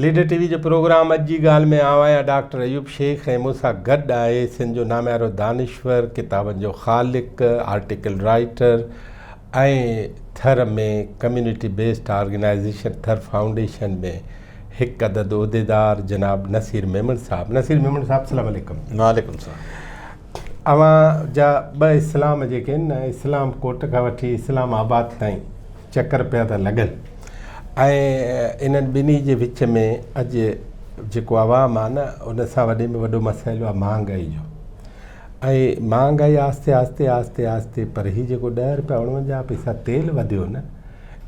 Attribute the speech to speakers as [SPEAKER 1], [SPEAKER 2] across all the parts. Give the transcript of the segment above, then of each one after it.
[SPEAKER 1] Leader TV जो programme अॼु जी ॻाल्हि में आयो आहियां डॉक्टर अयूब शेख ऐं मूंसां गॾु आहे सिंध जो नामियारो दानिश्वर, किताबनि जो ख़ालिक़, आर्टिकल राइटर ऐं थर में कम्यूनिटी बेस्ड ऑर्गेनाइजेशन थर फाउंडेशन में हिकु अदद उहिदेदार जनाब नसीर मेमन साहब। नसीर मेमन साहब अस्सलाम वालेकुम।
[SPEAKER 2] वालेकुम सलाम।
[SPEAKER 1] अवां जा ॿ इस्लाम जेके आहिनि न, इस्लाम कोट खां वठी इस्लामाबाद ताईं चकर पिया था लॻनि ऐं इन्हनि ॿिन्ही जे विच में अॼु जेको आवाम आहे न उन सां वॾे में वॾो मसइलो आहे महांगाई जो। ऐं महांगाई आहिस्ते आहिस्ते आहिस्ते आहिस्ते पर हीउ जेको 10 रुपया 49 पैसा तेल वधियो न,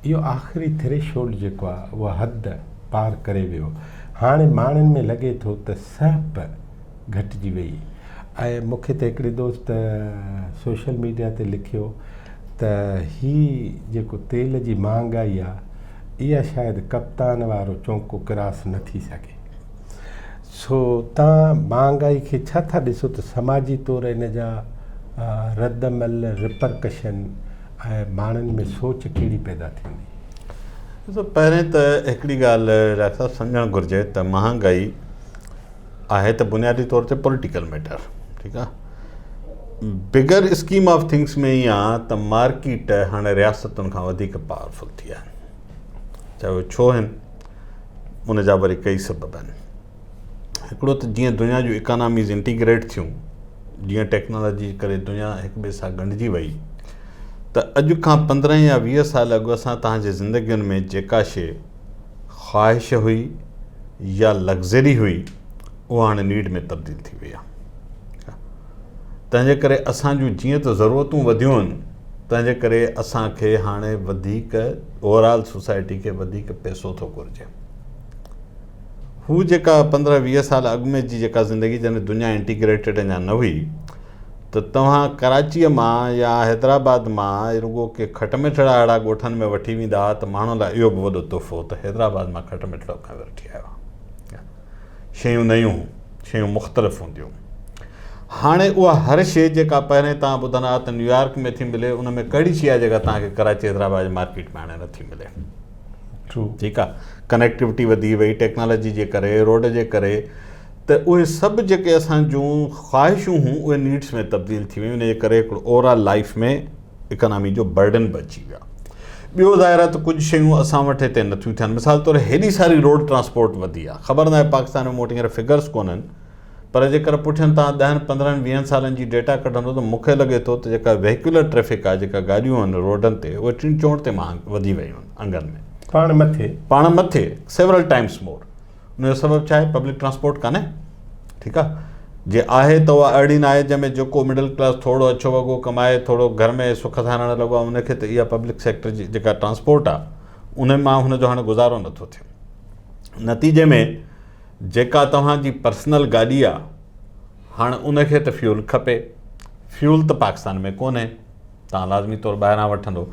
[SPEAKER 1] इहो आख़िरी थ्रेशोल्ड जेको आहे उहा हद पार करे वियो। हाणे माण्हुनि में लॻे थो त सप घटिजी वई। ऐं मूंखे त हिकिड़े दोस्त सोशल मीडिया ते लिखियो त हीअ जेको तेल जी महांगाई आहे इहा शायदि कप्तान वारो चौंको क्रॉस न थी सघे। सो तव्हां महांगाई खे छा था ॾिसो त समाजी तौरु इन जा रदमल रिपरकशन ऐं माण्हुनि में सोच कहिड़ी पैदा थींदी?
[SPEAKER 2] ॾिसो, पहिरें त हिकिड़ी ॻाल्हि डॉक्टर साहिबु सम्झणु घुरिजे त महांगाई आहे त बुनियादी तौर ते पॉलिटिकल मैटर, ठीकु आहे। बिगर स्कीम ऑफ थिंग्स में ई आहे त मार्केट हाणे रियासतुनि खां वधीक पावरफुल थी विया आहिनि। चाहे उहे छो आहिनि, उन जा वरी कई सबब आहिनि। हिकिड़ो त जीअं दुनिया जूं इकोनॉमीज़ इंटीग्रेट थियूं, जीअं टेक्नोलॉजी करे दुनिया हिक ॿिए सां ॻंढिजी वई, त अॼु खां 15 या 20 साल अॻु असां तव्हांजे ज़िंदगियुनि में जेका शइ ख़्वाहिश हुई या लग्ज़री हुई उहा हाणे नीड में तब्दील थी वई आहे। तंहिंजे करे असांजूं जीअं त ज़रूरतूं वधियूं आहिनि, तंहिंजे करे असांखे हाणे वधीक ओवरऑल सोसाइटी खे वधीक पैसो थो घुरिजे। हू जेका 15-20 साल अॻु में जी जेका ज़िंदगी जॾहिं दुनिया इंटीग्रेटेड अञा न हुई, त तव्हां कराचीअ मां या हैदराबाद मां रुगो के खटमिठड़ा अहिड़ा ॻोठनि में वठी वेंदा हुआ त माण्हुनि लाइ इहो बि वॾो तोहफ़ो त हैदराबाद मां खटमिठड़ो खां वठी आयो आहे। शयूं नयूं, शयूं मुख़्तलिफ़ हूंदियूं। हाणे उहा हर शइ जेका पहिरें तव्हां ॿुधंदा हुआ त न्यूयॉर्क में थी मिले, उन में कहिड़ी शइ आहे जेका तव्हांखे कराची हैदराबाद जी मार्केट में हाणे नथी मिले। ठीकु आहे, कनेक्टिविटी वधी वई टेक्नोलॉजी जे करे, रोड जे करे, त उहे सभु जेके असां जूं ख़्वाहिशूं हुयूं उहे नीड्स में तब्दील थी वियूं। इन जे करे हिकिड़ो ओवरऑल लाइफ में इकोनॉमी जो बर्डन बि अची वियो आहे। ॿियो ज़ाहिर आहे त कुझु शयूं असां वटि हिते नथियूं थियनि। मिसाल तौरु हेॾी सारी रोड ट्रांसपोर्ट वधी आहे, ख़बर न आहे पाकिस्तान में मूं वटि हींअर फिगर्स कोन्हनि, पर जेकर पुठियां तव्हां 10-15-20 सालनि जी डेटा कढंदो त मूंखे लॻे थो त जेका वेहिकुलर ट्रैफ़िक आहे, जेका गाॾियूं आहिनि रोडनि ते, उहे 3-4 ते वधी वियूं आहिनि अंगनि में, पाण मथे सेवरल टाइम्स मोर। उनजो सबबु छा आहे? पब्लिक ट्रांसपोर्ट कान्हे। ठीकु आहे, जे आहे त उहा अहिड़ी न आहे जंहिंमें जेको मिडल क्लास थोरो अछो वॻो कमाए, थोरो घर में सुख सां लॻो आहे, उनखे त इहा पब्लिक सेक्टर जी जेका ट्रांसपोर्ट आहे उन मां हुनजो हाणे गुज़ारो नथो थिए। नतीजे में जेका तव्हांजी पर्सनल गाॾी आहे, हाणे उनखे त फ्यूल खपे। फ्यूल त पाकिस्तान में कोन्हे, तव्हां लाज़मी तौरु ॿाहिरां वठंदो।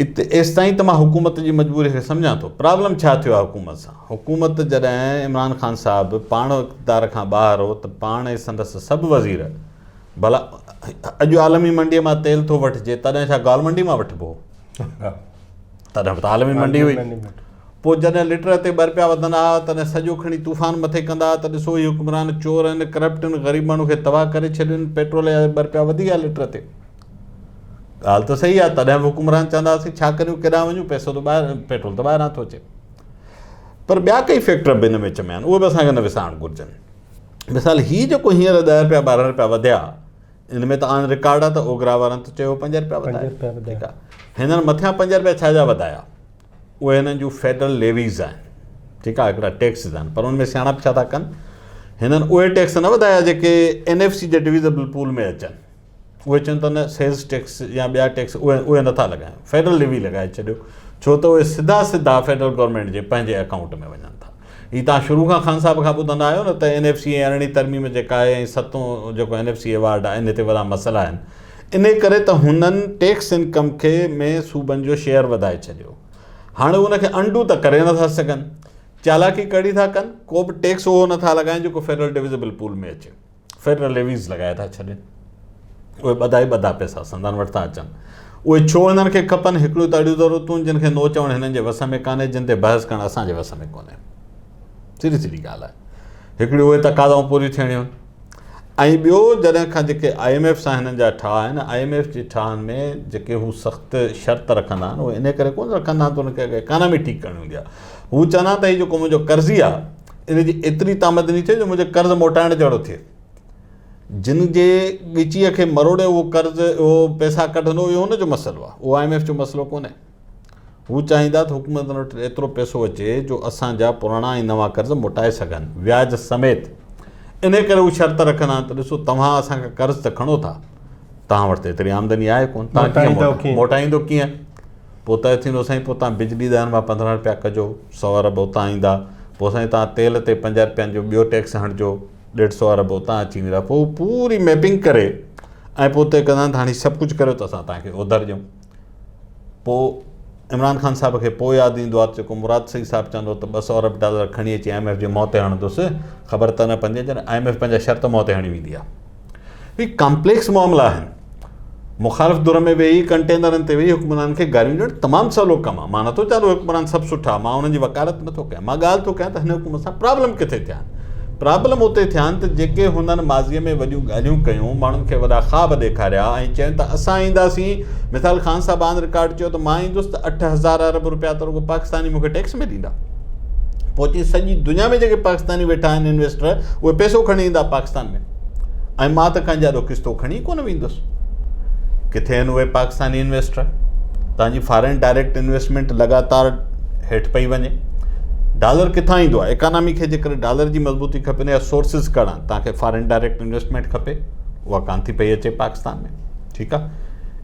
[SPEAKER 2] इते एसि ताईं त मां हुकूमत जी मजबूरी खे सम्झां थो। प्रॉब्लम छा थियो आहे हुकूमत सां? हुकूमत जॾहिं इमरान ख़ान साहिबु पाण इक़्तिदार खां ॿाहिरि हो त पाण ई संदसि सभु वज़ीर, भला अॼु आलमी मंडीअ मां तेल थो वठिजे, तॾहिं छा गाल मंडी मां वठिबो? तॾहिं त आलमी मंडी हुई। पोइ जॾहिं लीटर ते 2 रुपया वधंदा हुआ, तॾहिं सॼो खणी तूफ़ान मथे कंदा हुआ, त ॾिसो ही हुक्मरान चोर आहिनि, करप्ट आहिनि, ग़रीब माण्हू खे तबाह करे छॾियुनि, पेट्रोल जा 2 रुपया वधी विया लीटर ते। ॻाल्हि त सही आहे, तॾहिं बि हुकुमरान चवंदा हुआसीं छा करियूं, केॾांहुं वञूं, पैसो त ॿाहिरि, पेट्रोल त ॿाहिरां थो अचे। पर ॿिया कई फैक्टर बि हिन विच में आहिनि, उहे बि असांखे न विसारणु घुरिजनि। मिसाल हीअ जेको हींअर 10 रुपया 12 रुपया वधिया, इन में त ऑन रिकॉर्ड आहे त ओगरा वारनि त चयो 5 रुपया वधाया। ठीकु आहे, हिननि मथियां 5 रुपया छाजा वधाया? उहे हिननि जूं फेडरल लेवीज़ आहिनि, ठीकु आहे, हिकिड़ा टैक्सिस आहिनि। पर उनमें सियाणप छा था कनि? हिननि उहे टैक्स न वधाया जेके NFC जे डिविज़िबल पूल में अचनि। उहे चवनि था न सेल्स टैक्स या ॿिया टैक्स उहे नथा लॻाइनि, फेडरल लेवी लॻाए छॾियो, छो त उहे सिधा फेडरल गवर्नमेंट जे पंहिंजे अकाउंट में वञनि था। हीअ तव्हां शुरू खां ख़ान साहिब खां ॿुधंदा आहियो न त NFC ऐं 8वीं तरमीम जेका आहे ऐं 7हों जेको NFC अवार्ड आहे, इन ते वॾा मसइला आहिनि। इन करे त हुननि टैक्स इनकम खे में सूबनि जो शेयर वधाए छॾियो। हाणे उनखे अंडू त करे नथा सघनि, चालाकी कड़ी था कनि, को बि टैक्स उहो नथा लॻाइनि जेको फेडरल डिविज़िबल पूल में अचे, फेडरल लेवीज़ लॻाए था छॾनि। उहे ॿधा पैसा संदनि वटि था अचनि। उहे छो हिननि खे खपनि? हिकिड़ियूं त अहिड़ियूं ज़रूरतूं जिन खे नो चवणु हिननि जे वस में कान्हे, जिन ते बहस करणु असांजे वस में कोन्हे। सीधी सीधी ॻाल्हि आहे। हिकिड़ी उहे तक़ाज़ाऊं पूरी थियणियूं ऐं ॿियो जॾहिं खां जेके IMF सां हिननि जा ठाह आहिनि, IMF जी ठाहनि में जेके हू सख़्तु शर्त रखंदा आहिनि उहे इन करे कोन रखंदा आहिनि त उनखे इकानमी ठीकु करणी हूंदी आहे। हू चवंदा त हीउ जेको मुंहिंजो कर्ज़ी आहे इन जी एतिरी तामदनी थिए जो मुंहिंजे कर्ज़ु मोटाइण जहिड़ो थिए। जिन जे ॻिचीअ खे मरोड़े उहो कर्ज़ु उहो पैसा कढंदो इहो हुनजो मसइलो आहे, उहो IMF जो मसइलो कोन्हे। हू चाहींदा त हुकूमत वटि एतिरो पैसो अचे जो असांजा पुराणा ऐं नवां कर्ज़ मोटाए सघनि व्याज समेत। इन करे हू शर्त रखंदा आहिनि त ॾिसो तव्हां असांखां कर्ज़ु त खणो था, तव्हां वटि त एतिरी आमदनी आहे कोन, तव्हां मोटाईंदो कीअं? पोइ त थींदो साईं पोइ तव्हां बिजली दहनि मां 15 रुपया कजो, 100 अरब उतां ईंदा, पोइ साईं तव्हां तेल ते 5 रुपयनि जो ॿियो टैक्स हणिजो, 150 अरब उतां अची वेंदा। पोइ पूरी मैपिंग करे ऐं पोइ उते कंदा आहिनि त हाणे सभु कुझु करियो त असां तव्हांखे उधर ॾियूं। पोइ इमरान ख़ान साहिब खे पोइ यादि ईंदो आहे जेको मुराद सईद साहिबु चवंदो त 200 अरब डॉलर खणी अची IMF जे मुंहं ते हणंदुसि, ख़बर त न पवंदी जॾहिं IMF पंहिंजा शर्त मुंहं ते हणी वेंदी आहे। हीअ कॉम्प्लेक्स मामला आहिनि। मुख़ालिफ़ दुर में वेही कंटेनरनि ते वेही हुकुमरान खे गारियूं ॾियणु तमामु सवलो कमु आहे। मां नथो चाहींदो हुकुमरान सभु सुठा, मां हुननि जी वकालत नथो कयां, मां ॻाल्हि थो कयां त हिन हुकूमत सां प्रॉब्लम किथे थिया आहिनि। प्रॉब्लम उते थिया आहिनि त जेके हुननि माज़ीअ में वॾियूं ॻाल्हियूं कयूं, माण्हुनि खे वॾा ख़्वाब ॾेखारिया ऐं चइनि त असां ईंदासीं, मिसाल ख़ान साहिबु ऑन रिकॉर्ड चयो त मां ईंदुसि त 8000 अरब रुपया त रुॻो पाकिस्तानी मूंखे टैक्स में ॾींदा। पोइ चई सॼी दुनिया में जेके पाकिस्तानी वेठा आहिनि इन्वेस्टर उहे पैसो खणी ईंदा पाकिस्तान में, ऐं मां त कंहिंजा ॾो किस्तो खणी कोन वेंदुसि। किथे आहिनि उहे पाकिस्तानी इन्वेस्टर? तव्हांजी फॉरेन डायरेक्ट इन्वेस्टमेंट लगातार हेठि पई वञे। डॉलर किथां ईंदो आहे? इकानमी खे जेकर डॉलर जी मज़बूती खपे या सोर्सिस करणु, तव्हांखे फॉरेन डायरेक्ट इन्वेस्टमेंट खपे, उहा कान थी पई अचे पाकिस्तान में। ठीकु आहे,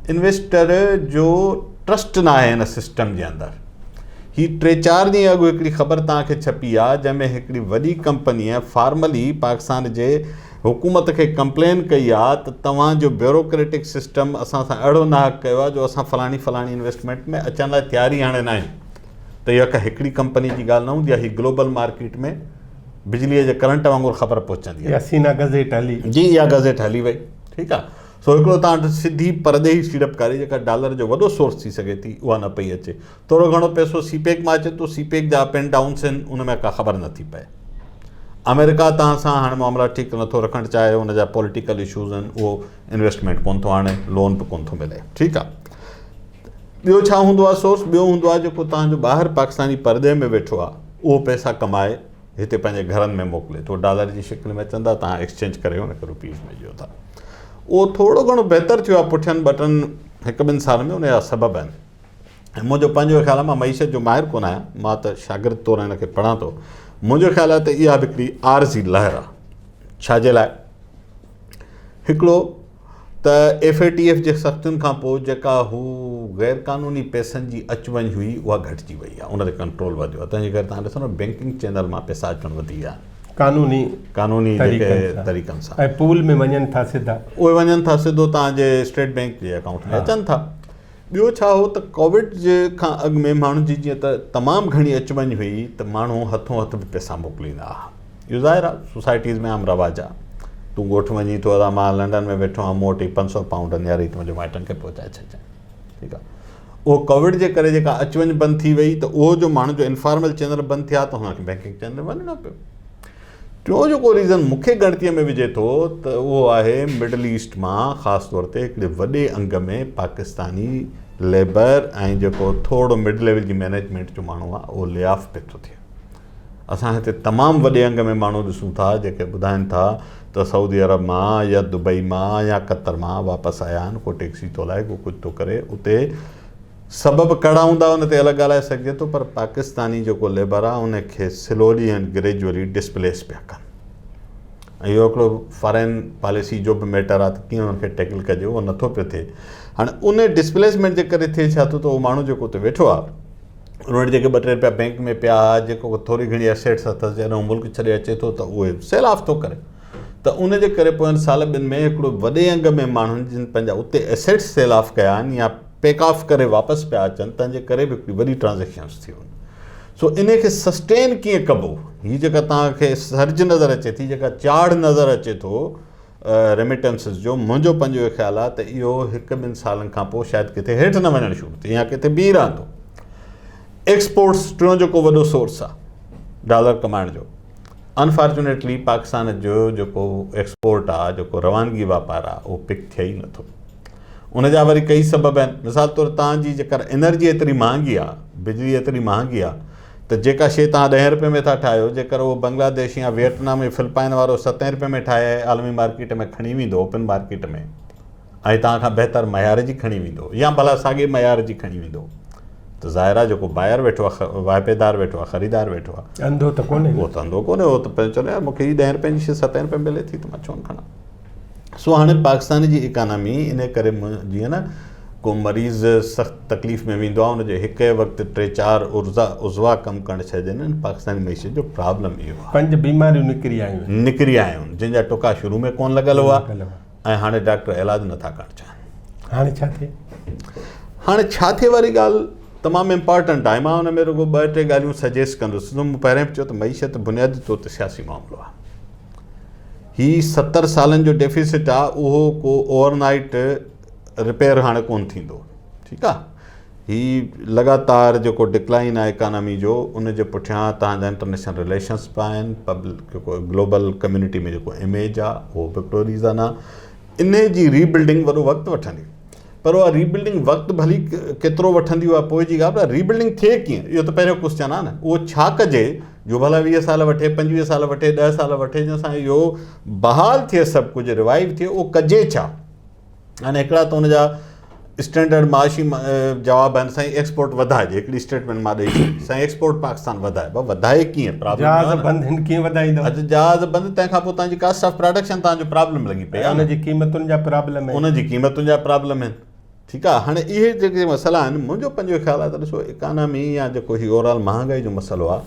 [SPEAKER 2] इन्वेस्टर जो ट्रस्ट न आहे हिन सिस्टम जे अंदरि। ही 3-4 ॾींहं अॻु हिकिड़ी ख़बर तव्हांखे छपी आहे जंहिंमें हिकिड़ी वॾी कंपनीअ फॉर्मली पाकिस्तान जे हुकूमत खे कंप्लेन कई आहे त तव्हांजो ब्यूरोक्रेटिक सिस्टम असां सां अहिड़ो नाहक कयो आहे जो असां फलाणी इन्वेस्टमेंट में अचण लाइ तयारी हाणे न आहियूं। त इहा का हिकिड़ी कंपनी जी ॻाल्हि न हूंदी आहे, हीअ ग्लोबल मार्केट में बिजलीअ जे करंट वांगुरु ख़बर पहुचंदी आहे।
[SPEAKER 1] सीना गज़ेट हली
[SPEAKER 2] जी, इहा गज़ेट हली वई। ठीकु आहे, सो हिकिड़ो तव्हां वटि सिधी परदेही सीड़पकारी जेका डॉलर जो वॾो सोर्स थी सघे थी उहा न पई अचे। थोरो घणो पैसो सीपेक मां अचे थो, सीपेक जा अप एंड डाउन्स आहिनि, उन में का ख़बर नथी पए। अमेरिका तव्हां सां हाणे मामला ठीकु नथो रखणु चाहे, उनजा पॉलिटिकल इशूज़ आहिनि, उहो इन्वेस्टमेंट कोन थो आणे, लोन बि कोन थो मिले। ठीकु आहे, ॿियो छा हूंदो आहे सोर्स? ॿियो हूंदो आहे जेको तव्हांजो ॿाहिरि पाकिस्तानी परदे में वेठो आहे, उहो पैसा कमाए हिते पंहिंजे घरनि में मोकिले थो, डॉलर जी शिकिल में चवंदा तव्हां एक्सचेंज करे हुनखे रुपीज़ में ॾियो था। उहो थोरो घणो बहितर थियो आहे पुठियनि 1-2 साल में, उनजा सबब आहिनि। ऐं मुंहिंजो पंहिंजो ख़्यालु आहे, मां मईशत जो माहिर कोन आहियां, मां त शागिर्द तौरु हिनखे पढ़ां थो। मुंहिंजो ख़्यालु आहे त इहा बि हिकिड़ी आरज़ी लहर आहे। छाजे लाइ? हिकिड़ो त FATF जे सख़्तियुनि खां पोइ जेका हू ग़ैर क़ानूनी पैसनि जी अचु वञु हुई उहा घटिजी वई आहे, उन ते कंट्रोल वधियो आहे। तंहिंजे करे तव्हां ॾिसो न बैंकिंग चैनल मां पैसा अचणु वधी विया आहिनि क़ानूनी जेके तरीक़नि सां, ऐं
[SPEAKER 1] पूल में वञनि था सिधा,
[SPEAKER 2] उहे वञनि था सिधो तव्हांजे स्टेट बैंक जे अकाउंट में अचनि था। ॿियो छा हो त कोविड जे खां अॻु में माण्हुनि जी जीअं त तमामु घणी अचु वञु हुई त माण्हू हथों हथ बि पैसा मोकिलींदा हुआ। इहो ज़ाहिर आहे सोसाइटीज़ में आम रवाज आहे। तूं ॻोठु वञी थो अदा मां लंडन में वेठो आहियां, मूं वटि 500 पाउंड न्यारी त मुंहिंजे माइटनि खे पहुचाए छॾिजांइ। ठीकु आहे, उहो कोविड जे करे जेका अचु वञु बंदि थी वई त उहो जो माण्हू जो इनफॉर्मल चैनल बंदि थिया त हुनखे बैंकिंग चैनल वञिणो पियो। टियों जेको रीज़न मूंखे ॻणतीअ में विझे थो त उहो आहे मिडल ईस्ट मां ख़ासि तौर ते हिकिड़े वॾे अंग में पाकिस्तानी लेबर ऐं जेको थोरो मिड लेवल जी मैनेजमेंट जो माण्हू आहे उहो ले ऑफ पियो थो थिए। असां हिते तमामु वॾे अंग में माण्हू ॾिसूं था जेके ॿुधाइनि था त सऊदी अरब मां या दुबई मां या कतर मां वापसि आया आहिनि, को टैक्सी थो हलाए, को कुझु थो करे। उते सबब कहिड़ा हूंदा उन ते अलॻि ॻाल्हाए सघिजे थो, पर पाकिस्तानी जेको लेबर आहे उनखे स्लोली एंड ग्रेजुअली डिस्प्लेस पिया कनि। ऐं इहो हिकिड़ो फॉरेन पॉलिसी जो बि मैटर आहे त कीअं उनखे टैकल कजे, उहो नथो पियो थिए। हाणे उन डिस्प्लेसमेंट जे करे थिए छा थो त उहो माण्हू जेको उते वेठो आहे उन वटि जेके 2-3 रुपया बैंक में पिया, जेको थोरी घणी एसेट्स अथसि, जॾहिं मुल्क छॾे अचे थो त उहे सेल ऑफ थो करे। त उन जे करे पोइ साल ॿिनि में हिकिड़ो वॾे अंग में माण्हुनि जिन पंहिंजा उते एसेट्स सेल ऑफ कया आहिनि या पेक ऑफ करे वापसि पिया अचनि, तंहिंजे करे बि हिकिड़ी वॾी ट्रांज़ेक्शन्स थी वञनि। सो इन खे सस्टेन कीअं कबो, हीअ जेका तव्हांखे सर्ज नज़र अचे थी, जेका चाढ़ नज़र अचे थो रेमिटेंसिस जो, मुंहिंजो पंहिंजो ख़्यालु आहे त इहो 1-2 सालनि खां पोइ शायदि किथे हेठि न वञणु शुरू थिए या किथे बीह रहंदो। एक्सपोर्ट्स टियों जेको वॾो सोर्स आहे डॉलर कमाइण जो, अनफॉर्चुनेटली पाकिस्तान जो जेको एक्सपोर्ट आहे, जेको रवानगी वापारु आहे, उहो पिक थिए ई नथो। उन जा वरी कई सबब आहिनि। मिसाल तौरु तव्हांजी जेकर एनर्जी एतिरी महांगी आहे, बिजली एतिरी महांगी आहे, त जेका शइ तव्हां 10 रुपए में था ठाहियो, जेकर उहो बांग्लादेश या वियतनाम या फिलिपाइन वारो 7 रुपए में ठाहे आलमी मार्केट में खणी वेंदो, ओपन मार्केट में, ऐं तव्हां खां बहितर मयार जी खणी वेंदो या भला साॻे मयार जी खणी वेंदो, त ज़ाहिर आहे जेको बायर वेठो आहे, वाइपेदार वेठो आहे, ख़रीदार वेठो आहे,
[SPEAKER 1] अंधो त कोन्हे,
[SPEAKER 2] उहो त अंधो कोन्हे, उहो त पंहिंजो चवंदो यार मूंखे हीअ 10 रुपए जी शइ 7 रुपए मिले थी त मां छो न खणा। सो हाणे पाकिस्तान जी इकानमी इन करे जीअं न को मरीज़ सख़्तु तकलीफ़ में वेंदो आहे, हुनजे हिकु वक़्तु 3-4 उज़वा कमु करणु छॾजनि, पाकिस्तानी मईशत जो प्रॉब्लम इहो आहे।
[SPEAKER 1] 5 बीमारियूं निकिरी आहियूं
[SPEAKER 2] जंहिंजा टुका शुरू में कोन लॻल हुआ ऐं हाणे डॉक्टर इलाजु नथा करणु चाहिनि।
[SPEAKER 1] हाणे छा थिए?
[SPEAKER 2] हाणे छा थिए वारी ॻाल्हि तमामु इम्पॉर्टेंट आहे। मां हुन में रुॻो 2-3 ॻाल्हियूं सजेस्ट कंदुसि। मूं पहिरें बि चयो त मईशत बुनियादी तौर ते सियासी मामिलो आहे। हीउ 70 सालनि जो डेफिसिट आहे, उहो को ओवरनाइट रिपेयर हाणे कोन थींदो, ठीकु आहे। हीउ लगातार जेको डिक्लाइन आहे इकानमी जो, उनजे पुठियां तव्हांजा इंटरनेशनल रिलेशन्स बि आहिनि, पब्लिक जेको ग्लोबल कम्युनिटी में जेको इमेज आहे उहो बि हिकिड़ो रीज़न आहे। इन जी रीबिल्डिंग वॾो वक़्तु वठंदी, पर उहा रीबिल्डिंग वक़्तु भली केतिरो वठंदी उहा पोइ जी ॻाल्हि, पर रीबिल्डिंग थिए कीअं, इहो त पहिरियों क्वेश्चन आहे न। उहो छा कजे जो भला 20 साल वठे, 25 साल वठे, 10 साल वठे, जंहिंसां इहो बहाल थिए, सभु कुझु रिवाइव थिए, उहो कजे छा। हाणे हिकिड़ा त हुनजा स्टैंडर्ड माशी जवाब आहिनि, साईं एक्सपोर्ट वधाइजे। हिकिड़ी स्टेटमेंट मां ॾेई छॾी, साईं एक्सपोर्ट पाकिस्तान वधाए, भाउ वधाए कीअं?
[SPEAKER 1] जहाज़ बंदि हिन कीअं वधाईंदो?
[SPEAKER 2] अच्छा, जहाज़ बंदि, तंहिंखां पोइ तव्हांजी कास्ट ऑफ प्रोडक्शन तव्हांजो प्रॉब्लम लॻी पई आहे,
[SPEAKER 1] उनजी क़ीमतुनि जा प्रॉब्लम आहिनि,
[SPEAKER 2] उनजी क़ीमतुनि जा प्रॉब्लम आहिनि, ठीकु आहे। हाणे इहे जेके मसइला आहिनि, मुंहिंजो पंहिंजो ख़्यालु आहे त ॾिसो इकानमी या जेको हीउ ओवरऑल महांगाई जो मसइलो आहे,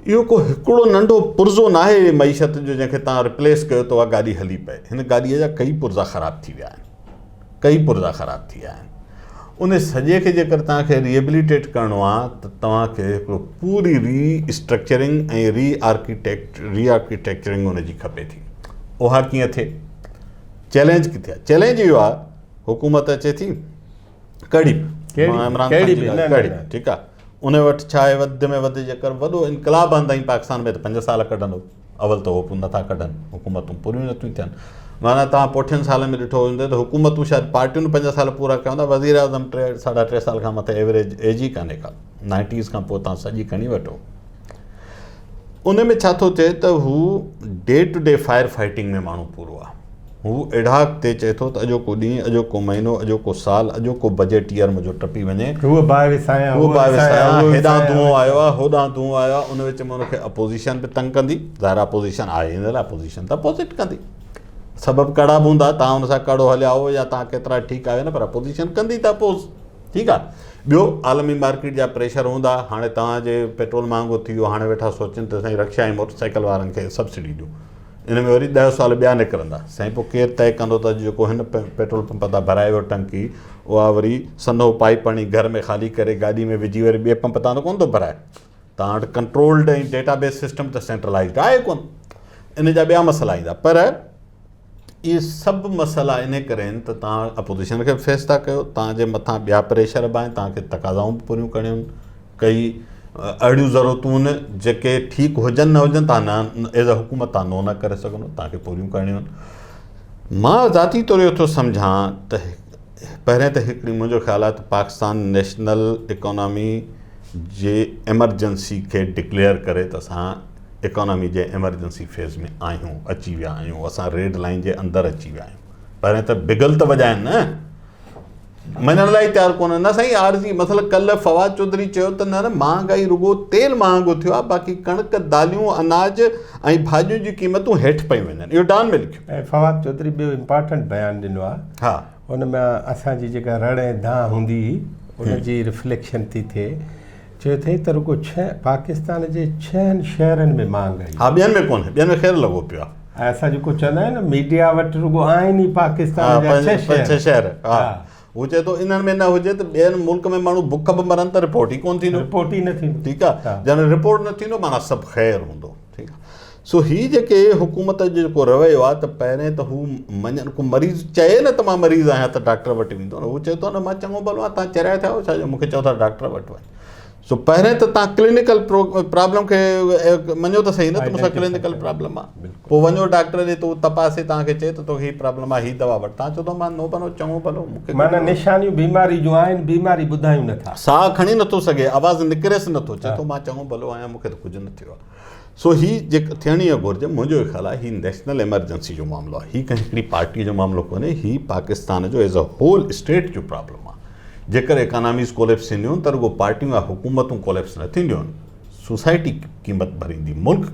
[SPEAKER 2] इहो को हिकिड़ो नंढो पुर्ज़ो न आहे मईशत जो जंहिंखे तव्हां रिप्लेस कयो त उहा गाॾी हली पए। हिन गाॾीअ जा कई पुर्ज़ा ख़राबु थी विया आहिनि, उन सॼे खे जेकर तव्हांखे रिहेबिलिटेट करिणो आहे त तव्हांखे हिकिड़ो पूरी रीस्ट्रक्चरिंग ऐं रीआर्किटेक्चरिंग हुनजी खपे थी। उहा कीअं थिए? चैलेंज किथे आहे? चैलेंज इहो आहे, हुकूमत अचे थी कड़ी, इमरान ख़ान जी कड़ी, ठीकु आहे। उन वटि छा आहे, वधि में वधि जेकर वॾो इनकलाब आंदाई पाकिस्तान में त 5 साल कढंदो। अवल त उहो नथा कढनि, हुकूमतूं पूरियूं नथियूं थियनि। माना तव्हां पुठियनि सालनि में ॾिठो हूंदो त हुकूमतूं शायदि पार्टियुनि 5 साल पूरा कया हूंदा, वज़ीर आज़म 3-3.5 साल खां मथे एवरेज एज ई कान्हे का, 90s खां पोइ तव्हां सॼी खणी वठो। उन में छा थो थिए त हू day to day fire fighting में माण्हू पूरो आहे। हू एॾाक ते चए थो त अॼोको ॾींहुं, अॼोको महीनो, अॼोको साल, अॼोको बजट ईयर मुंहिंजो टपी वञे, हेॾां धुओं आयो आहे, होॾां धुओं आयो आहे। उन विच में हुनखे अपोज़िशन बि तंग कंदी, ज़ाहिर अपोज़िशन आहे, हिन लाइ अपोज़िशन त अपोज़िट कंदी, सबबु कड़ा बि हूंदा, तव्हां हुन सां कड़ो हलिया हो या तव्हां केतिरा ठीकु आहियो न, पर अपोज़िशन कंदी त अपोज़, ठीकु आहे। ॿियो आलमी मार्केट जा प्रेशर हूंदा। हाणे तव्हांजे पेट्रोल महांगो थी वियो, हाणे वेठा सोचनि त साईं रक्षा ऐं मोटरसाइकिल वारनि खे सब्सिडी ॾियूं, इन में वरी 10 साल ॿिया निकिरंदा। साईं पोइ केरु तइ कंदो त जेको हिन पेट्रोल पंप तां भराए वियो टंकी, उहा वरी सन्हो पाइप हणी घर में ख़ाली करे गाॾी में विझी वरी ॿिए पंप तां त कोन थो भराए। तव्हां वटि कंट्रोल्ड ऐं डेटाबेस सिस्टम त सेंट्रलाइज़्ड आहे कोन, इन जा ॿिया मसइला ईंदा। पर इहे सभु मसइला इन करे आहिनि त तव्हां अपोज़िशन खे फेस था कयो, तव्हांजे मथां ॿिया प्रेशर बि आहिनि, तव्हांखे तक़ाज़ाऊं बि पूरियूं करणियूं आहिनि, कई अहिड़ियूं ज़रूरतूं आहिनि जेके ठीकु हुजनि न हुजनि, तव्हां न एज़ अ हुकूमत तव्हां नो न करे सघंदो, तव्हांखे पूरियूं करणियूं आहिनि। मां ज़ाती तौर इहो थो सम्झां त पहिरें त हिकिड़ी मुंहिंजो ख़्यालु आहे त पाकिस्तान नेशनल इकोनॉमी जे एमरजेंसी खे डिक्लेयर करे त असां इकोनॉमी जे एमरजेंसी फेज़ में आहियूं, अची विया आहियूं, असां रेड लाइन जे अंदरि अची विया आहियूं। पहिरें त बिगल त वॼाइनि न, मञण लाइ तयारु कोन न साईं। आरज़ी मसइला कल्ह फवाद चौधरी चयो त न महांगाई रुॻो तेल महांगो थियो आहे, बाक़ी कणिक, दालियूं, अनाज ऐं भाॼियुनि जी क़ीमतूं हेठि पयूं वञनि, इहो डॉन में लिखियो।
[SPEAKER 1] ऐं फवाद चौधरी ॿियो इम्पॉर्टेंट बयानु ॾिनो आहे,
[SPEAKER 2] हा,
[SPEAKER 1] हुन में असांजी जेका रण ऐं धां हूंदी उनजी रिफ्लेक्शन थी थिए। चयो अथई त रुॻो पाकिस्तान जे 6 शहरनि में महांगाई,
[SPEAKER 2] हा, ॿियनि में कोन्हे, ॿियनि में ख़ैरु लॻो पियो आहे।
[SPEAKER 1] ऐं असां जेको चवंदा आहियूं न मीडिया वटि रुॻो आहिनि ई पाकिस्तान जा 6 शहर,
[SPEAKER 2] हा, हू चए थो इन्हनि में न हुजे त ॿियनि मुल्क में माण्हू बुख बि मरनि त रिपोर्ट ई कोन थींदो,
[SPEAKER 1] रिपोर्ट ई न थींदो,
[SPEAKER 2] ठीकु आहे। जॾहिं रिपोर्ट न थींदो माना सभु ख़ैरु हूंदो, ठीकु आहे। सो हीअ जेके हुकूमत जो जेको रवैयो आहे त पहिरें त हू मञनि, को मरीज़ चए न त मां मरीज़ आहियां त डॉक्टर वटि वेंदो न, हू चए थो न मां चङो भलो आहे, तव्हां चरिया थिया छा जो मूंखे चओ था डॉक्टर वटि वञ। सो पहिरें त तव्हां क्लिनिकल प्रॉब्लम खे मञो त सही न त मूंसां क्लिनिकल प्रॉब्लम आहे, पोइ वञो डॉक्टर ॾे त उहो तपासे तव्हांखे चए त तोखे हीअ प्रॉब्लम आहे, हीअ दवा वठि, तव्हां चओ त मां नो बनो चङो भलो मूंखे
[SPEAKER 1] माना निशानियूं बीमारी जूं आहिनि, बीमारी ॿुधायूं नथा,
[SPEAKER 2] साह खणी नथो सघे, आवाज़ु निकिरेसि नथो, चए थो मां चङो भलो आहियां, मूंखे त कुझु न थियो आहे। सो हीअ जेका थियणी आहे घुरिजे, मुंहिंजो ख़्यालु आहे हीअ नेशनल एमरजेंसी जो मामिलो आहे, हीअ कंहिं हिकिड़ी पार्टीअ जो मामिलो कोन्हे, हीअ पाकिस्तान जो एज़ अ होल स्टेट जो प्रॉब्लम आहे। जेकर इकोनॉमीज़ कोलेप्स थींदियूं त रुगो पार्टियूं या हुकूमतूं कोलेप्स न थींदियूं आहिनि, सोसाइटी क़ीमत भरींदी, मुल्क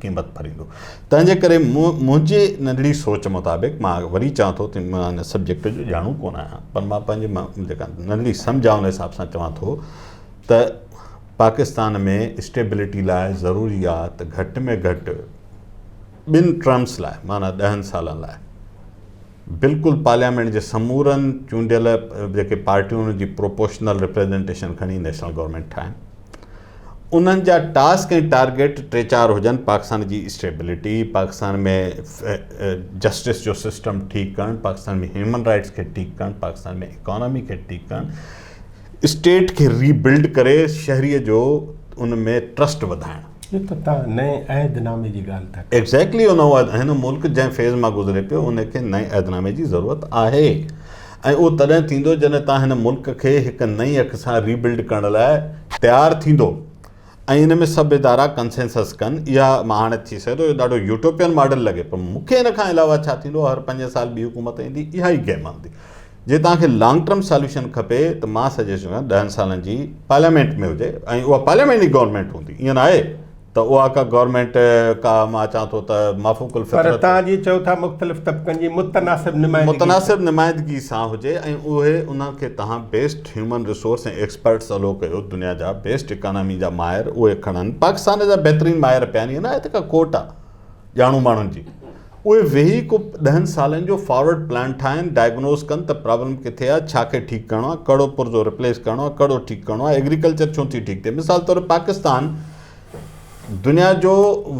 [SPEAKER 2] क़ीमत भरींदो। तंहिंजे करे मुंहिंजे नंढड़ी सोच मुताबिक़, मां वरी चवां थो त मां हिन सब्जेक्ट जो ॼाणू कोन आहियां, पर मां पंहिंजे जेका नंढड़ी सम्झ आहे उन हिसाब सां चवां थो त पाकिस्तान में स्टेबिलिटी लाइ ज़रूरी आहे त घटि में घटि 2 टर्म्स लाइ, माना 10 सालनि लाइ बिल्कुलु पार्लियामेंट जे समूरनि चूंडियल जेके पार्टियूं जी प्रोपोर्शनल रिप्रेजेंटेशन खणी नेशनल गवर्नमेंट ठाहिनि, उन्हनि जा टास्क ऐं टारगेट 3-4 हुजनि, पाकिस्तान जी स्टेबिलिटी, पाकिस्तान में जस्टिस जो सिस्टम ठीकु करणु, पाकिस्तान में ह्यूमन राइट्स खे ठीकु करणु, पाकिस्तान में इकोनॉमी खे ठीकु करणु, स्टेट खे रीबिल्ड करे शहरीअ जो उन में ट्रस्ट वधाइणु।
[SPEAKER 1] इहो त तव्हां नए अहदनामे जी ॻाल्हि था कयो।
[SPEAKER 2] एग्ज़ैक्टली उन हिन मुल्क जंहिं फेज़ मां गुज़रे पियो उनखे नए अहदनामे जी ज़रूरत आहे, ऐं उहो तॾहिं थींदो जॾहिं तव्हां हिन मुल्क खे हिकु नई अख सां रीबिल्ड करण लाइ तयारु थींदो, ऐं इन में सभु इदारा कंसेंसस कनि। इहा मां हाणे थी सघे थो इहो ॾाढो यूटोपियन मॉडल लॻे, पर मूंखे इन खां अलावा छा थींदो, हर 5 साल ॿी हुकूमत ईंदी, इहा ई गेम हलंदी। जे तव्हांखे लॉन्ग टर्म सॉल्यूशन खपे त मां सजेस्ट कयां 10 सालनि जी पार्लियामेंट में हुजे, ऐं उहा पार्लियामेंट जी गवर्नमेंट हूंदी, ईअं न आहे त उहा का गवर्नमेंट का मां चवां थो त माफ़ूकुल
[SPEAKER 1] पर तव्हां जी चओ था मुख़्तलिफ़ तबक़नि जी मुतनासिब
[SPEAKER 2] नुमाइंदगी सां हुजे, ऐं उहे उनखे तव्हां बेस्ट ह्यूमन रिसोर्स ऐं एक्सपर्ट्स अलो कयो, दुनिया जा बेस्ट इकोनॉमी जा माहिर उहे खणनि, पाकिस्तान जा बहितरीनु माहिर पिया आहिनि, न हिते का कोट आहे ॼाणू माण्हुनि जी, उहे वेही को 10 सालनि जो फॉरवर्ड प्लान ठाहिनि, डायग्नोज़ कनि त प्रॉब्लम किथे आहे, छा खे ठीकु करिणो आहे, कड़ो पुर्ज़ो रिप्लेस करिणो आहे, कड़ो ठीकु करिणो आहे, एग्रीकल्चर छो थी ठीकु थिए। मिसाल तौरु पाकिस्तान दुनिया जो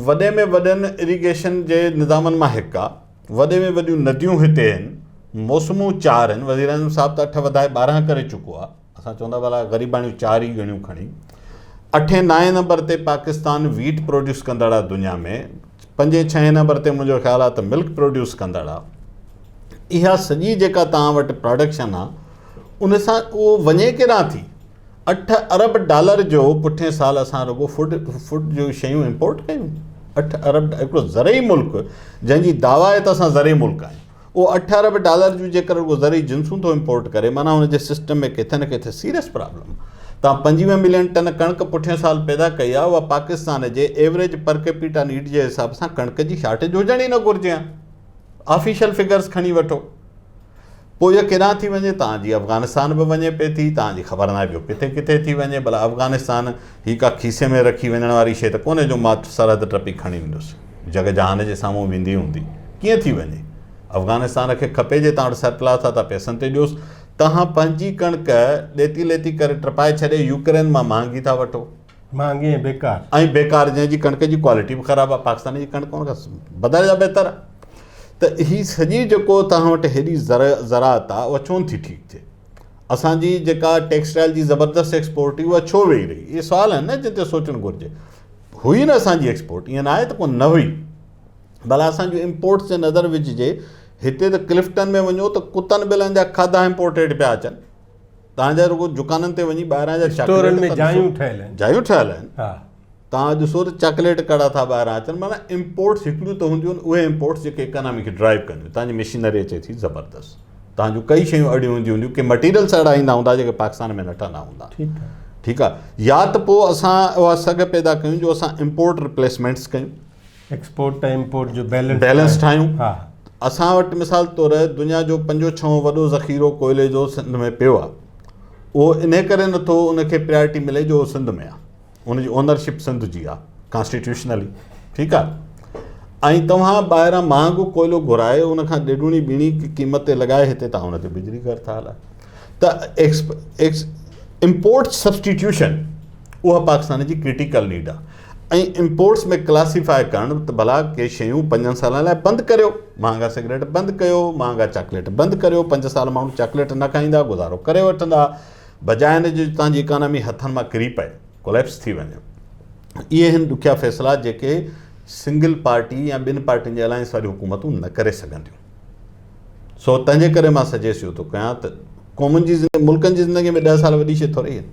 [SPEAKER 2] वॾे में वॾनि इरीगेशन जे निज़ामनि मां हिकु आहे, वॾे में वॾियूं नदियूं हिते आहिनि, मौसमूं 4 आहिनि, वज़ीर आज़म साहिबु त 8 वधाए 12 करे चुको आहे, असां चवंदा भला ग़रीबाणियूं 4 ई ॻणियूं खणी। 8-9 नंबर ते पाकिस्तान वीट प्रोड्यूस कंदड़ आहे दुनिया में, 5-6 नंबर ते मुंहिंजो ख़्यालु आहे त मिल्क प्रोड्यूस कंदड़ आहे। इहा सॼी जेका तव्हां वटि प्रोडक्शन आहे उन सां उहो वञे केॾां थी, $8 अरब जो पुठिएं साल असां रुगो फूड जूं शयूं इम्पोर्ट कयूं। 8 अरब, हिकिड़ो ज़रई मुल्क जंहिंजी दावा आहे त असां ज़रई मुल्क आहियूं, उहो $8 अरब जूं जेकर रुगो ज़रई जिन्सूं थो इम्पोर्ट करे, माना हुनजे सिस्टम में किथे न किथे सीरियस प्रॉब्लम। तव्हां 25 मिलियन टन कणिक पुठिएं साल पैदा कई आहे, उहा पाकिस्तान जे एवरेज पर कैपिटा नीड जे हिसाब सां कणिक जी शार्टेज हुजणी न घुरिजे आहे, ऑफिशियल फिगर्स खणी वठो। पोइ इहा केॾांहुं थी वञे, तव्हांजी अफ़गानिस्तान बि वञे पई थी, तव्हांजी ख़बर न आहे ॿियो किथे किथे थी वञे। भला अफ़गानिस्तान हीअ का खीसे में रखी वञण वारी शइ त कोन्हे जो मां सरहद टपी खणी ईंदुसि, जग जहान जे साम्हूं वेंदी हूंदी, कीअं थी वञे। अफ़गानिस्तान खे खपे जे तव्हां वटि सरप्लस आहे त पैसनि ते ॾियोसि, तव्हां पंहिंजी कणिक ॾेती लेती करे टपाए छॾे यूक्रेन मां महांगी था वठो,
[SPEAKER 1] महांगी ऐं
[SPEAKER 2] बेकार, जंहिंजी कणिक जी क्वालिटी बि ख़राबु आहे। पाकिस्तान जी कणिक हुन खां बधाए जा बहितर आहे। त हीअ सॼी जेको तव्हां वटि हेॾी ज़राअत आहे उहा छो नथी ठीकु थिए। असांजी जेका टेक्सटाइल जी ज़बरदस्त एक्सपोर्ट हुई उहा छो वेही रही, इहे सुवाल आहिनि न जिन ते सोचणु घुरिजे। हुई न असांजी एक्सपोर्ट, ईअं न आहे त को न हुई, भला असांजो इम्पोर्ट्स जे नज़र विझिजे। हिते त क्लिफ्टन में वञो त कुतनि ॿिलनि जा खाधा इम्पोर्टेड पिया अचनि, तव्हांजा रुगो दुकाननि ते वञी ॿाहिरां जा
[SPEAKER 1] जायूं ठहियल आहिनि,
[SPEAKER 2] तव्हां ॾिसो त चॉकलेट कड़ा था ॿाहिरां अचनि, माना इम्पोर्ट्स हिकिड़ियूं त हूंदियूं आहिनि, उहे इम्पोर्ट्स जेके इकोनॉमी खे ड्राइव कंदियूं। तव्हांजी मशीनरी अचे थी ज़बरदस्त, तव्हांजूं कई शयूं अहिड़ियूं हूंदियूं की मटीरियल्स अहिड़ा ईंदा हूंदा जेके पाकिस्तान में न ठहंदा हूंदा। ठीकु आहे, या त पोइ असां उहा सघ पैदा कयूं जो असां इम्पोर्ट रिप्लेसमेंट्स कयूं,
[SPEAKER 1] एक्सपोर्ट ऐं इम्पोर्ट जो
[SPEAKER 2] बैलेंस ठाहियूं। असां वटि मिसाल तौरु दुनिया जो 5-6 वॾो ज़ख़ीरो कोयले जो सिंध में पियो आहे, उहो इन करे नथो उनखे प्रायोरिटी मिले जो सिंध में आहे, उनजी ओनरशिप सिंध जी आहे कॉन्स्टिट्यूशनली। ठीकु आहे, ऐं तव्हां ॿाहिरां महांगो कोयलो घुराए उनखां ॾेढुणी ॿीणी क़ीमत ते लॻाए हिते तव्हां हुन ते बिजली घर था हलायो। त इम्पोर्ट सब्सटीट्यूशन उहा पाकिस्तान जी क्रिटिकल नीड आहे। ऐं इम्पोर्ट्स में क्लासीफाई करणु त भला के शयूं 5 सालनि लाइ बंदि करियो, महांगा सिगरेट बंदि कयो, महांगा चॉकलेट बंदि करियो, 5 साल माण्हू चॉकलेट न खाईंदा, गुज़ारो करे वठंदा, बजाए हिन जो तव्हांजी इकोनॉमी हथनि मां किरी पए, कोलैप्स थी वञे। इहे आहिनि ॾुखिया फ़ैसिला जेके सिंगल पार्टी या ॿिनि पार्टियुनि जी अलायंस वारियूं हुकूमतूं न करे सघंदियूं। सो तंहिंजे करे मां सजेस्ट इहो थो कयां त क़ौमुनि जी मुल्कनि जी ज़िंदगी में 10 साल वॾी शइ थोरी आहिनि,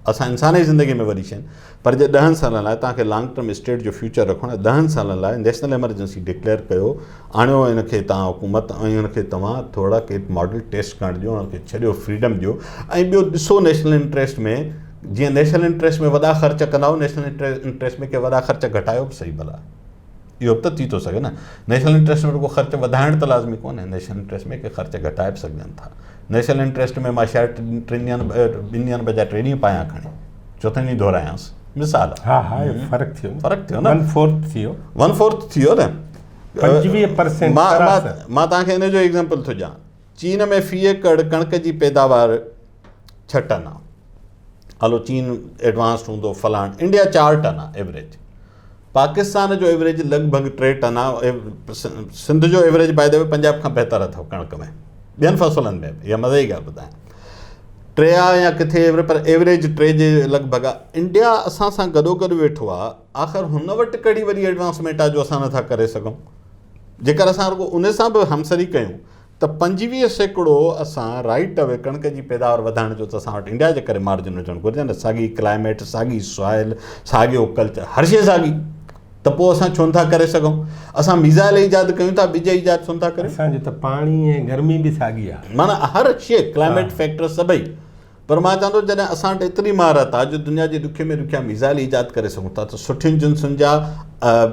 [SPEAKER 2] असां इंसानी ज़िंदगी में वॾी शइ आहिनि, पर जे 10 सालनि लाइ तव्हांखे लॉन्ग टर्म स्टेट जो फ्यूचर रखणो आहे, 10 सालनि लाइ नेशनल एमरजेंसी डिक्लेयर कयो, आणियो इनखे तव्हां हुकूमत ऐं उनखे तव्हां थोरा के मॉडल टेस्ट करण ॾियो, उनखे छॾियो फ्रीडम ॾियो। ऐं ॿियो ॾिसो नेशनल इंट्रस्ट में, जीअं नेशनल इंट्रस्ट में वॾा ख़र्च कंदा नेशनल इंट्रस्ट में के वॾा ख़र्च घटायो बि सही भला, इहो बि त थी थो सघे न। नेशनल इंट्रस्ट में रुगो ख़र्च वधाइण त लाज़मी कोन्हे, नेशनल इंट्रस्ट में के ख़र्च घटाए बि सघनि था। नेशनल इंट्रस्ट में मां शायदि 2 ॾींहंनि बजाए 3 ॾींहं पायां खणी, चोथे ॾींहुं दोहरायांसि, मिसाल आहे।
[SPEAKER 1] हा फ़र्क़ु थियो न, 1/4 थियो,
[SPEAKER 2] 1/4 थियो न,
[SPEAKER 1] 25%।
[SPEAKER 2] मां तव्हांखे इन जो एग्ज़ाम्पल थो ॾियां। चीन में फ़ी एकड़ कणिक जी पैदावार 6 टन आहे, हलो चीन एडवांस्ड हूंदो फलाण, इंडिया 4 टन आहे एवरेज, पाकिस्तान जो एवरेज लॻभॻि 3 टन आहे, सिंध जो average by the way Punjab खां बहितर अथव कणिक में, ॿियनि फ़सुलनि में, इहा मज़े जी ॻाल्हि ॿुधायां, 3 आहे या किथे एवरेज, पर एवरेज 3 जे लॻभॻि आहे। इंडिया असां सां गॾोगॾु वेठो आहे, आख़िर हुन वटि कहिड़ी वॾी एडवांसमेंट आहे जो असां नथा करे सघूं। जेकर असां रुगो उन सां बि हमसरी कयूं त 25% असां राइट अवे कणिक जी पैदावार वधाइण जो त असां वटि इंडिया जे करे मार्जिन हुजणु घुरिजे न। साॻी क्लाइमेट, साॻी सॉइल, साॻियो कल्चर, हर शइ साॻी, त पोइ असां छो नथा करे सघूं। असां मिज़ाइल ईजाद कयूं था, ॿिज ईजाद छो नथा करियूं।
[SPEAKER 1] असांजो त पाणी ऐं गर्मी बि साॻी आहे,
[SPEAKER 2] माना हर शइ क्लाइमेट फैक्टर सभई। पर मां चवां थो जॾहिं असां वटि एतिरी महारत आहे जो दुनिया जी ॾुखिया में ॾुखिया मिज़ाइल ईजाद करे सघूं था, त सुठियुनि जिन्सुनि जा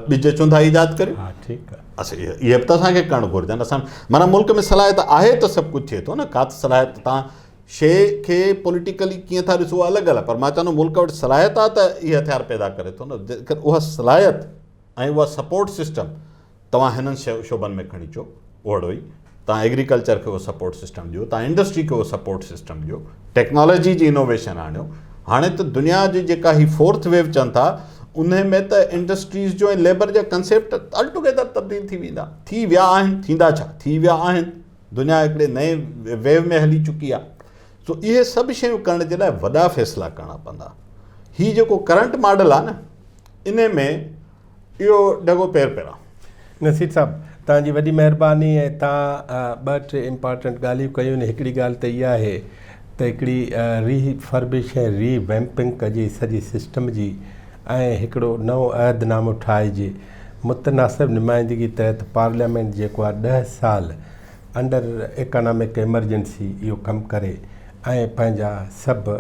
[SPEAKER 2] ॿिज छो नथा ईजाद करियूं।
[SPEAKER 1] हा ठीकु आहे,
[SPEAKER 2] असां इहे बि त असांखे करणु घुरिजनि। असां माना मुल्क में सलाहियत आहे त सभु कुझु थिए थो न, का त सलाहियत तव्हां शइ खे पॉलिटिकली कीअं था ॾिसो अलॻि अलॻि, पर मां चवंदो मुल्क वटि सलाहियत आहे त इहे हथियार पैदा करे थो न। जेकर उहा सलाहियत ऐं उहा सपोर्ट सिस्टम तव्हां हिननि शोबनि में खणी अचो, ओड़ो ई तव्हां एग्रीकल्चर खे उहो सपोर्ट सिस्टम ॾियो, तव्हां इंडस्ट्री खे उहो सपोर्ट सिस्टम ॾियो, टेक्नोलॉजी जी इनोवेशन आणियो। हाणे त दुनिया जी जेका ही 4th वेव चवनि था, उन में त इंडस्ट्रीज़ जो ऐं लेबर जा कंसेप्ट ऑलटुगेदर तब्दील थी वेंदा, थी विया आहिनि, थींदा छा, थी विया आहिनि। दुनिया हिकिड़े नए वेव में हली चुकी आहे। सो इहे सभु शयूं करण जे लाइ वॾा फ़ैसिला करणा पवंदा। हीउ जेको करंट मॉडल आहे न, इन में इहो ॾगो पेर पहिरां।
[SPEAKER 1] नसीर साहब तव्हांजी वॾी महिरबानी, ऐं तव्हां 2-3 इम्पॉर्टेंट ॻाल्हियूं कयूं आहिनि। हिकिड़ी ॻाल्हि त इहा आहे त हिकिड़ी रीफर्बिश ऐं रीवैम्पिंग कजे सॼी सिस्टम जी, ऐं हिकिड़ो नओं अहदनामो ठाहिजे। मुतनासिब नुमाइंदगी तहत पार्लियामेंट जेको आहे 10 साल अंडर इकनॉमिक एमरजेंसी इहो कमु करे, ऐं पंहिंजा सभु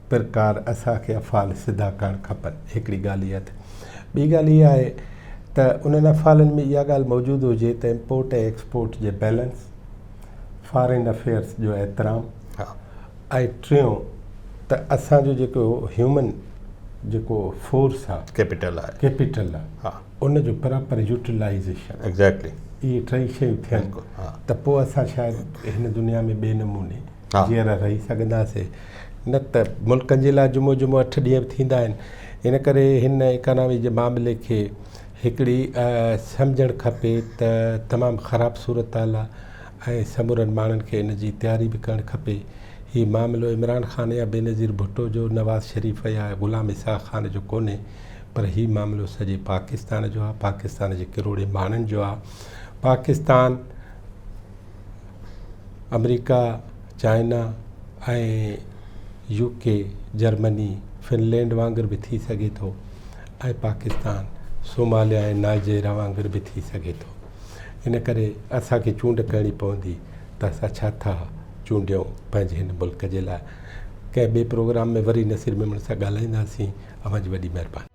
[SPEAKER 1] प्रकार असांखे अफ़ाल सिधा करणु खपनि। हिकिड़ी ॻाल्हि इहा। ॿी ॻाल्हि इहा आहे त उन्हनि अफ़ालनि में इहा ॻाल्हि मौजूदु हुजे त इम्पोर्ट ऐं एक्सपोर्ट जे बैलेंस, फॉरेन अफेयर्स जो एतिराम, ऐं टियों त असांजो जेको ह्यूमन जेको फोर्स आहे, कैपिटल आहे,
[SPEAKER 2] हा,
[SPEAKER 1] उनजो प्रॉपर यूटिलाइज़ेशन,
[SPEAKER 2] एग्ज़ैक्टली,
[SPEAKER 1] इहे 3 शयूं थियनि त पोइ असां शायदि हिन दुनिया में ॿिए नमूने जीअं रही सघंदासीं। न त मुल्कनि जे लाइ जुमो 8 ॾींहं बि थींदा आहिनि। इन करे हिन इकनॉमी जे मामले खे हिकिड़ी सम्झणु खपे त तमामु ख़राबु सूरत हाल आहे, ऐं समूरनि माण्हुनि खे इन जी तयारी बि करणु खपे। हीउ मामिलो इमरान ख़ान या बेनज़ीर भुट्टो जो, नवाज़ शरीफ़ या ग़ुलाम इसाक़ ख़ान जो कोन्हे, पर हीउ मामिलो सॼे पाकिस्तान जो आहे, पाकिस्तान जे किरोड़े माण्हुनि जो आहे। पाकिस्तान, अमेरिका, चाइना ऐं UK, जर्मनी, फिनलैंड वांगुरु बि थी सघे थो, ऐं पाकिस्तान सोमालिया ऐं नाइजेरिया वांगुरु बि थी सघे थो। इन करे असांखे चूंड करणी पवंदी त असां छा था चूंडियूं पंहिंजे हिन मुल्क जे लाइ। कंहिं ॿिए प्रोग्राम में वरी नसीर मेमण सां ॻाल्हाईंदासीं। अव्हांजी वॾी महिरबानी।